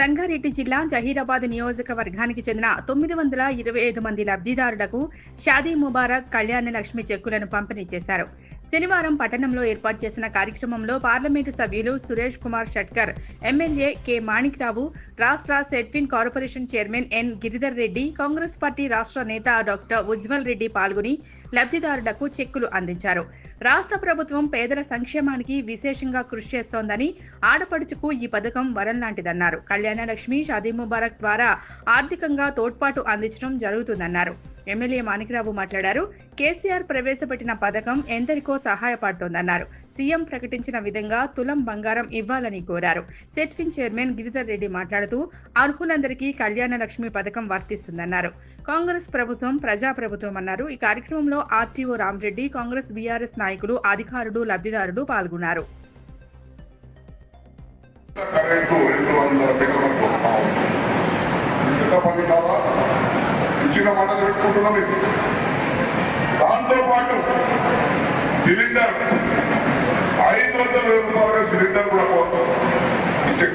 సంగారెడ్డి జిల్లా జహీరాబాద్ నియోజకవర్గానికి చెందిన 925 మంది లబ్ధిదారులకు షాదీ ముబారక్ కళ్యాణ లక్ష్మి చెక్కులను పంపిణీ చేశారు. శనివారం పట్టణంలో ఏర్పాటు చేసిన కార్యక్రమంలో పార్లమెంటు సభ్యులు సురేష్ కుమార్ షట్కర్, ఎమ్మెల్యే కె మాణిక్రావు, రాష్ట్ర సెడ్ఫిన్ corporation chairman N Giridhar Reddy, Congress party రాష్ట్ర నేత డాక్టర్ ఉజ్వల్ రెడ్డి పాల్గొని లబ్ధిదారులకు చెక్కులు అందించారు. రాష్ట్ర ప్రభుత్వం పేదల సంక్షేమానికి విశేషంగా కృషి చేస్తోందని, ఆడపడుచుకు ఈ పథకం వరం లాంటిదన్నారు. కళ్యాణ లక్ష్మి, షాదీ ముబారక్ ద్వారా ఆర్థికంగా తోడ్పాటు అందించడం జరుగుతుందన్నారు. ఎమ్మెల్యే మాణిక్రావు మాట్లాడారు. కేసీఆర్ ప్రవేశపెట్టిన పథకం ఎందరికో సహాయపడుతోందన్నారు. సీఎం ప్రకటించిన విధంగా తులం బంగారం ఇవ్వాలని కోరారు. సెట్ఫిన్ చైర్మన్ గిరిధర్ రెడ్డి మాట్లాడుతూ అర్హులందరికీ కళ్యాణ లక్ష్మి పథకం వర్తిస్తుందన్నారు. కాంగ్రెస్ ప్రభుత్వం ప్రజాప్రభుత్వం అన్నారు. ఈ కార్యక్రమంలో ఆర్టీఓ రామరెడ్డి, కాంగ్రెస్ బీఆర్ఎస్ నాయకులు, అధికారులు, లబ్ధిదారులు పాల్గొన్నారు. ఇచ్చిన మాటలు పెట్టుకుంటున్నాం. దాంతో పాటు సిలిండర్ 500,000 రూపాయల సిలిండర్ కూడా ఇచ్చే